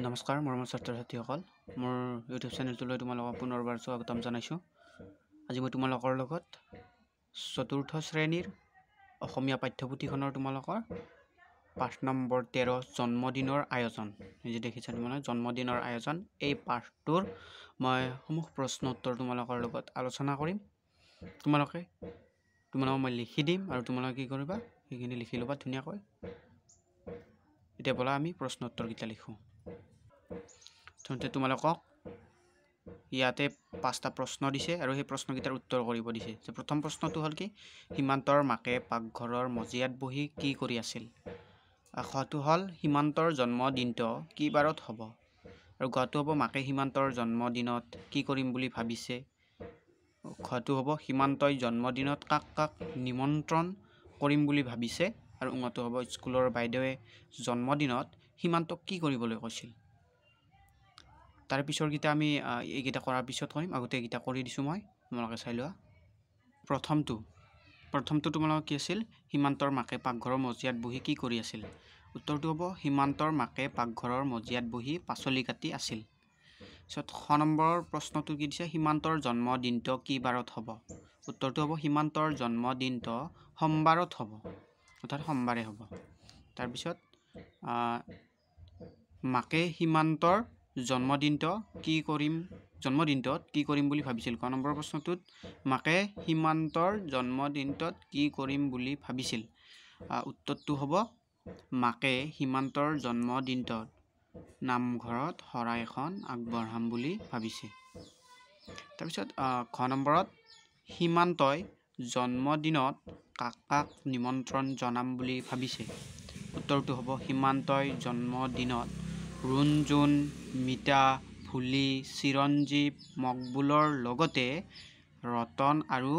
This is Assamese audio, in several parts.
নমস্কাৰ মৰমৰ ছাত্ৰ-ছাত্ৰীসকল মোৰ ইউটিউব চেনেলটোলৈ তোমালোকক পুনৰবাৰ স্বাগতম জনাইছোঁ। আজি মই তোমালোকৰ লগত চতুৰ্থ শ্ৰেণীৰ অসমীয়া পাঠ্যপুথিখনৰ তোমালোকৰ পাঠ নম্বৰ 13 জন্মদিনৰ আয়োজন যে দেখিছা তোমালোকে জন্মদিনৰ আয়োজন এই পাঠটোৰ মই সমূহ প্ৰশ্ন উত্তৰ তোমালোকৰ লগত আলোচনা কৰিম। তোমালোকক মই লিখি দিম আৰু তোমালোকে কি কৰিবা সেইখিনি লিখি ল'বা ধুনীয়াকৈ। এতিয়া বলা আমি প্ৰশ্ন উত্তৰকেইটা লিখোঁ। তোমালোকক ইয়াতে 5টা প্ৰশ্ন দিছে আৰু সেই প্ৰশ্নকেইটাৰ উত্তৰ কৰিব দিছে। প্ৰথম প্ৰশ্নটো হ'ল কি সীমান্তৰ মাকে পাকঘৰৰ মজিয়াত বহি কি কৰি আছিল। খটো হ'ল সীমান্তৰ জন্মদিনটো কি বাৰত হ'ব আৰু গটো হ'ব মাকে সীমান্তৰ জন্মদিনত কি কৰিম বুলি ভাবিছে। খটো হ'ব সীমান্তই জন্মদিনত কাক কাক নিমন্ত্ৰণ কৰিম বুলি ভাবিছে আৰু উঙটো হ'ব স্কুলৰ বাইদেৱে জন্মদিনত সীমান্তক কি কৰিবলৈ কৈছিল। তাৰ পিছৰকেইটা আমি এইকেইটা কৰাৰ পিছত কৰিম। আগতে এইকেইটা কৰি দিছোঁ মই, তোমালোকে চাই লোৱা। প্ৰথমটো তোমালোকৰ কি আছিল সীমান্তৰ মাকে পাকঘৰৰ মজিয়াত বহি কি কৰি আছিল। উত্তৰটো হ'ব সীমান্তৰ মাকে পাকঘৰৰ মজিয়াত বহি পাচলি কাটি আছিল। পিছত খ নম্বৰৰ প্ৰশ্নটো কি দিছে সীমান্তৰ জন্মদিনটো কি বাৰত হ'ব। উত্তৰটো হ'ব সীমান্তৰ জন্মদিনটো সোমবাৰত হ'ব, অৰ্থাৎ সোমবাৰে হ'ব। তাৰপিছত মাকে সীমান্তৰ জন্মদিনটোত কি কৰিম বুলি ভাবিছিল। ক নম্বৰ প্ৰশ্নটোত মাকে সীমান্তৰ জন্মদিনটোত কি কৰিম বুলি ভাবিছিল। উত্তৰটো হ'ব মাকে সীমান্তৰ জন্মদিনটোত নামঘৰত শৰাই এখন আগবঢ়াম বুলি ভাবিছে। তাৰপিছত খ নম্বৰত সীমান্তই জন্মদিনত কাক কাক নিমন্ত্ৰণ জনাম বুলি ভাবিছে। উত্তৰটো হ'ব সীমান্তই জন্মদিনত ৰুণজুন, মিতা, ফুলি, চিৰঞ্জীৱ, মকবুলৰ লগতে ৰতন আৰু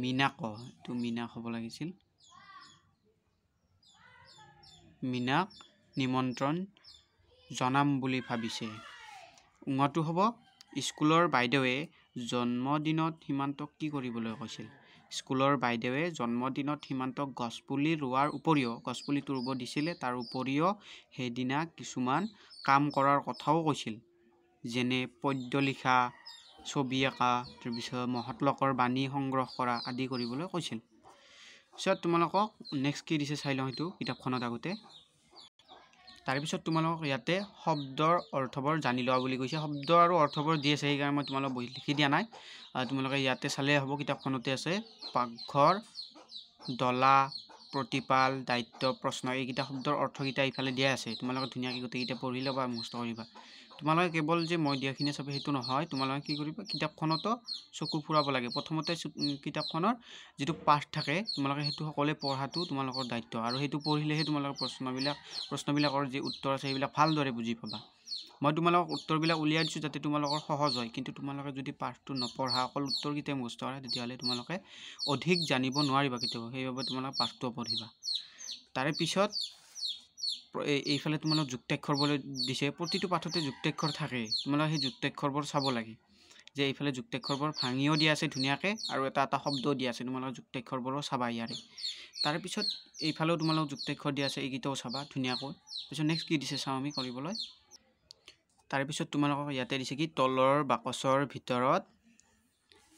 মীনাক হ'ব লাগিছিল মীনাক নিমন্ত্ৰণ জনাম বুলি ভাবিছে। উঙটো হ'ব স্কুলৰ বাইদেৱে জন্মদিনত সীমান্তক কি কৰিবলৈ কৈছিল। স্কুলৰ বাইদেৱে জন্মদিনত সীমান্তক গছপুলি ৰোৱাৰ উপৰিও গছপুলিটো ৰুব দিছিলে, তাৰ উপৰিও সেইদিনা কিছুমান কাম কৰাৰ কথাও কৈছিল, যেনে পদ্য লিখা, ছবি আঁকা, তাৰপিছত মহৎ লোকৰ বাণী সংগ্ৰহ কৰা আদি কৰিবলৈ কৈছিল। পিছত তোমালোকক নেক্সট কি দিছে চাই লওঁ সেইটো কিতাপখনত আগতে। তাৰপিছত তোমালোকক ইয়াতে শব্দৰ অৰ্থবোৰ জানি লোৱা বুলি কৈছে। শব্দ আৰু অৰ্থবোৰ দি আছে সেইকাৰণে মই তোমালোকক বহি লিখি দিয়া নাই। তোমালোকে ইয়াতে চালে হ'ব, কিতাপখনতে আছে। পাকঘৰ, ডলা, প্ৰতিপাল, দায়িত্ব, প্ৰশ্ন এইকেইটা শব্দৰ অৰ্থকেইটা ইফালে দিয়া আছে। তোমালোকে ধুনীয়াকৈ গোটেইকেইটা পঢ়ি ল'বা, মুখস্থ কৰিবা। তোমালোকে কেৱল যে মই দিয়াখিনি চাব সেইটো নহয়, তোমালোকে কি কৰিবা কিতাপখনতো চকু ফুৰাব লাগে। প্ৰথমতে কিতাপখনৰ যিটো পাঠ থাকে তোমালোকে সেইটো সকলোৱে পঢ়াটো তোমালোকৰ দায়িত্ব আৰু সেইটো পঢ়িলেহে তোমালোকৰ প্ৰশ্নবিলাকৰ যি উত্তৰ আছে সেইবিলাক ভালদৰে বুজি পাবা। মই তোমালোকক উত্তৰবিলাক উলিয়াই দিছোঁ যাতে তোমালোকৰ সহজ হয়, কিন্তু তোমালোকে যদি পাঠটো নপঢ়া অকল উত্তৰকেইটাই মুখস্থ কৰা তেতিয়াহ'লে তোমালোকে অধিক জানিব নোৱাৰিবা কেতিয়াও। সেইবাবে তোমালোকে পাঠটোও পঢ়িবা। তাৰে পিছত এইফালে তোমালোক যুক্তাক্ষৰবোৰ দিছে। প্ৰতিটো পাঠতে যুক্তাক্ষৰ থাকে, তোমালোকে সেই যুক্তাক্ষৰবোৰ চাব লাগে যে এইফালে যুক্তাক্ষৰবোৰ ভাঙিও দিয়া আছে ধুনীয়াকৈ আৰু এটা শব্দও দিয়া আছে, তোমালোকে যুক্তাক্ষৰবোৰো চাবা ইয়াৰে। তাৰপিছত এইফালেও তোমালোক যুক্তাক্ষৰ দিয়া আছে, এইকেইটাও চাবা ধুনীয়াকৈ। তাৰপিছত নেক্সট কি দিছে চাওঁ আমি কৰিবলৈ। তাৰপিছত তোমালোকক ইয়াতে দিছে কি তলৰ বাকচৰ ভিতৰত,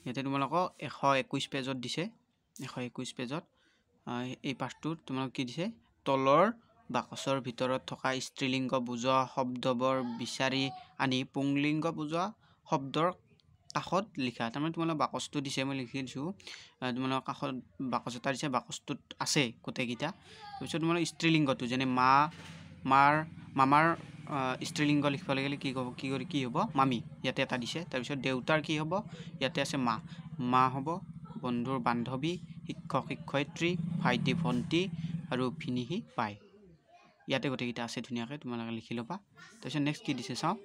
ইয়াতে তোমালোকক 121 পেজত দিছে। 121 পেজত এই পাঠটোত তোমালোক কি দিছে তলৰ বাকচৰ ভিতৰত থকা স্ত্ৰীলিংগ বুজোৱা শব্দবোৰ বিচাৰি আনি পুংলিংগ বুজোৱা শব্দৰ কাষত লিখা। তাৰমানে তোমালোক বাকচটো দিছে, মই লিখি দিছোঁ। তোমালোকৰ কাষত বাকচ এটা দিছে, বাকচটোত আছে গোটেইকেইটা। তাৰপিছত তোমালোক স্ত্ৰীলিংগটো যেনে মামাৰ স্ত্ৰীলিংগ লিখিব লাগিলে কি হ'ব মামী, ইয়াতে এটা দিছে। তাৰপিছত দেউতাৰ কি হ'ব, ইয়াতে আছে মা হ'ব, বন্ধুৰ বান্ধৱী, শিক্ষক শিক্ষয়িত্ৰী, ভাইটি ভণ্টি আৰু ভিনিহি বাই, ইয়াতে গোটেইকেইটা আছে ধুনীয়াকৈ তোমালোকে লিখি ল'বা। তাৰপিছত নেক্সট কি দিছে চাওঁ।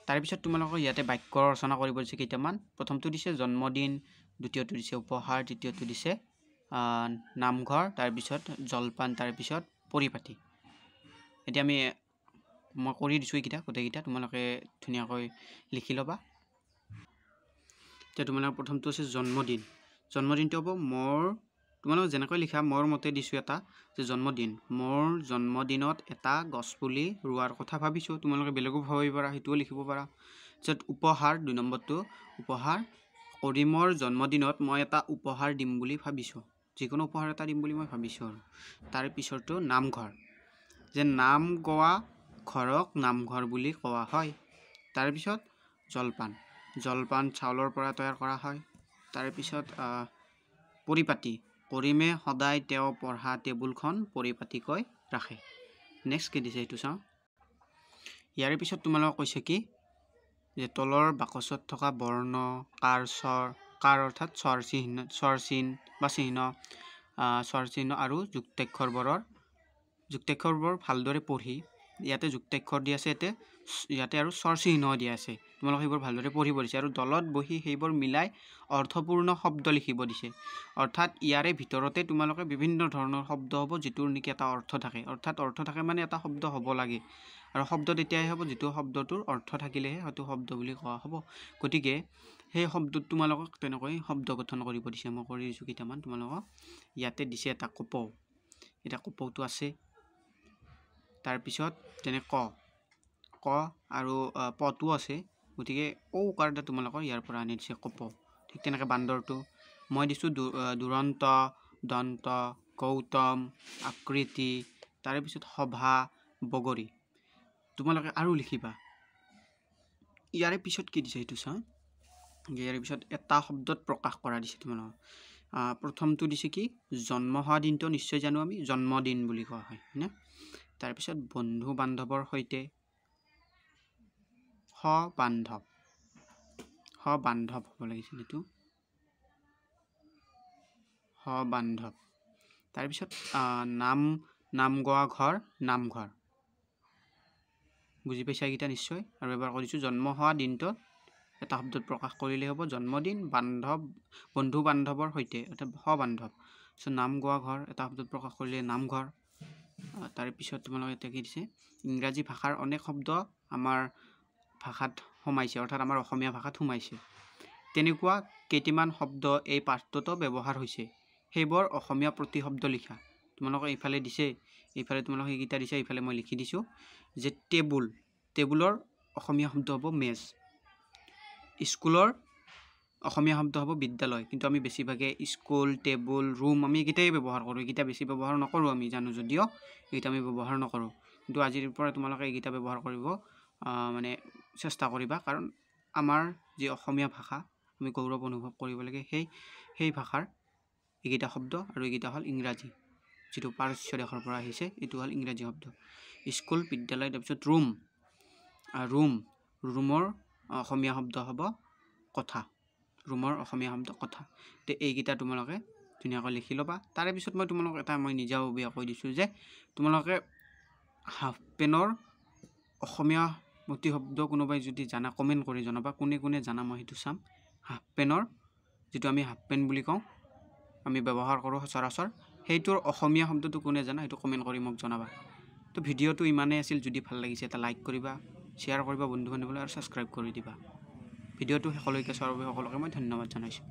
তাৰপিছত তোমালোকক ইয়াতে বাক্য ৰচনা কৰিব দিছে কেইটামান। প্ৰথমটো দিছে জন্মদিন, দ্বিতীয়টো দিছে উপহাৰ, তৃতীয়টো দিছে নামঘৰ, তাৰপিছত জলপান, তাৰপিছত পৰিপাটি। এতিয়া মই কৰি দিছোঁ এইকেইটা গোটেইকেইটা, তোমালোকে ধুনীয়াকৈ লিখি ল'বা। এতিয়া তোমালোকৰ প্ৰথমটো আছে জন্মদিন। জন্মদিনটো হ'ব মোৰ তোমালোকে যেনেকৈ লিখা মোৰ মতে দিছোঁ এটা যে জন্মদিন মোৰ জন্মদিনত এটা গছপুলি ৰোৱাৰ কথা ভাবিছোঁ তোমালোকে বেলেগো ভাবিব পাৰা সেইটোও লিখিব পাৰা পিছত উপহাৰ 2 নম্বৰটো উপহাৰ কৰিমৰ জন্মদিনত মই এটা উপহাৰ দিম বুলি ভাবিছোঁ যিকোনো উপহাৰ এটা দিম বুলি মই ভাবিছোঁ আৰু তাৰ পিছৰটো নামঘৰ যে নাম গোৱা ঘৰক নামঘৰ বুলি কোৱা হয় তাৰ পিছত জলপান চাউলৰ পৰা তৈয়াৰ কৰা হয় তাৰ পিছত পৰিপাটি কৰিমে সদায় তেওঁ পঢ়া টেবুলখন পৰিপাটিকৈ ৰাখে নেক্সট কি দিছে এইটো চাওঁ ইয়াৰ পিছত তোমালোকক কৈছে কি যে তলৰ বাকচত থকা বৰ্ণ কাৰ অৰ্থাৎ স্বৰ চিহ্ন বা চিহ্ন আৰু যুক্তাক্ষৰবোৰ ভালদৰে পঢ়ি ইয়াতে যুক্তাক্ষৰ দিয়া আছে ইয়াতে আৰু স্বৰ চিহ্ন দিয়া আছে তোমালোক সেইবোৰ ভালদৰে পঢ়িব দিছে আৰু দলত বহি সেইবোৰ মিলাই অৰ্থপূৰ্ণ শব্দ লিখিব দিছে অৰ্থাৎ ইয়াৰে ভিতৰতে তোমালোকে বিভিন্ন ধৰণৰ শব্দ হ'ব যিটোৰ নেকি এটা অৰ্থ থাকে অৰ্থাৎ অৰ্থ থাকে মানে এটা শব্দ হ'ব লাগে আৰু শব্দ তেতিয়াই হ'ব যিটো শব্দটোৰ অৰ্থ থাকিলেহে হয়তো শব্দ বুলি কোৱা হ'ব গতিকে সেই শব্দটো তোমালোকক তেনেকৈ শব্দ গঠন কৰিব দিছে মই কৰি দিছোঁ কেইটামান তোমালোকক ইয়াতে দিছে এটা কপৌ এটা কপৌটো আছে তাৰ পিছত তেনে ক আৰু পটো আছে গতিকে ঔকাৰটা তোমালোকৰ ইয়াৰ পৰা আনি দিছে কপৌ ঠিক তেনেকৈ বান্দৰটো মই দিছোঁ দুৰন্ত দন্ত গৌতম আকৃতি তাৰে পিছত সভা বগৰী তোমালোকে আৰু লিখিবা ইয়াৰে পিছত কি দিছে সেইটো চাওঁ ইয়াৰে পিছত এটা শব্দত প্ৰকাশ কৰা দিছে তোমালোকক প্ৰথমটো দিছে কি জন্ম হোৱা দিনটো নিশ্চয় জানো আমি জন্মদিন বুলি কোৱা হয় হয়নে তাৰপিছত বন্ধু বান্ধৱৰ সৈতে বান্ধৱ হ'ব লাগিছিল এইটো বান্ধৱ তাৰপিছত নাম গোৱা ঘৰ নামঘৰ বুজি পাইছা এইকেইটা নিশ্চয় আৰু এবাৰ কৰিছোঁ জন্ম হোৱা দিনটোত এটা শব্দত প্ৰকাশ কৰিলে হ'ব জন্মদিন বন্ধু বান্ধৱৰ সৈতে অৰ্থাৎ বান্ধৱ নাম গোৱা ঘৰ এটা শব্দত প্ৰকাশ কৰিলে নামঘৰ তাৰ পিছত তোমালোকে এতিয়া কি দিছে ইংৰাজী ভাষাৰ অনেক শব্দ আমাৰ ভাষাত সোমাইছে অৰ্থাৎ আমাৰ অসমীয়া ভাষাত সোমাইছে তেনেকুৱা কেইটামান শব্দ এই পাঠটোতো ব্যৱহাৰ হৈছে সেইবোৰ অসমীয়া প্ৰতিশব্দ লিখা তোমালোকে এইফালে দিছে এইফালে তোমালোকে এইকেইটা দিছে এইফালে মই লিখি দিছোঁ যে টেবুলৰ অসমীয়া শব্দ হ'ব মেজ স্কুলৰ অসমীয়া শব্দ হ'ব বিদ্যালয় কিন্তু আমি বেছিভাগে স্কুল টেবুল ৰুম আমি এইকেইটাই ব্যৱহাৰ কৰোঁ এইকেইটা বেছি ব্যৱহাৰ নকৰোঁ আমি জানো যদিও এইকেইটা আমি ব্যৱহাৰ নকৰোঁ কিন্তু আজিৰ পৰা তোমালোকে এইকেইটা ব্যৱহাৰ কৰিব মানে চেষ্টা কৰিবা কাৰণ আমাৰ যি অসমীয়া ভাষা আমি গৌৰৱ অনুভৱ কৰিব লাগে সেই ভাষাৰ এইকেইটা শব্দ আৰু এইকেইটা হ'ল ইংৰাজী যিটো পাৰস্য দেশৰ পৰা আহিছে এইটো হ'ল ইংৰাজী শব্দ স্কুল বিদ্যালয় তাৰপিছত ৰুমৰ অসমীয়া শব্দ হ'ব কথা তে এইকেইটা তোমালোকে ধুনীয়াকৈ লিখি ল'বা তাৰে পিছত মই তোমালোকক এটা মই নিজাববীয়া কৈ দিছোঁ যে তোমালোকে হাফ পেনৰ অসমীয়া প্ৰতিশব্দ কোনোবাই যদি জানা কমেণ্ট কৰি জনাবা কোনে জানা মই সেইটো চাম হাফ পেনৰ যিটো আমি হাফ পেন বুলি কওঁ আমি ব্যৱহাৰ কৰোঁ সচৰাচৰ সেইটোৰ অসমীয়া শব্দটো কোনে জানা সেইটো কমেণ্ট কৰি মোক জনাবা তো ভিডিঅ'টো ইমানেই আছিল যদি ভাল লাগিছে এটা লাইক কৰিবা শ্বেয়াৰ কৰিবা বন্ধু বান্ধৱীলৈ আৰু ছাবস্ক্ৰাইব কৰি দিবা ভিডিঅ'টো শেষলৈকে চোৱাৰ বাবে সকলোকে মই ধন্যবাদ জনাইছোঁ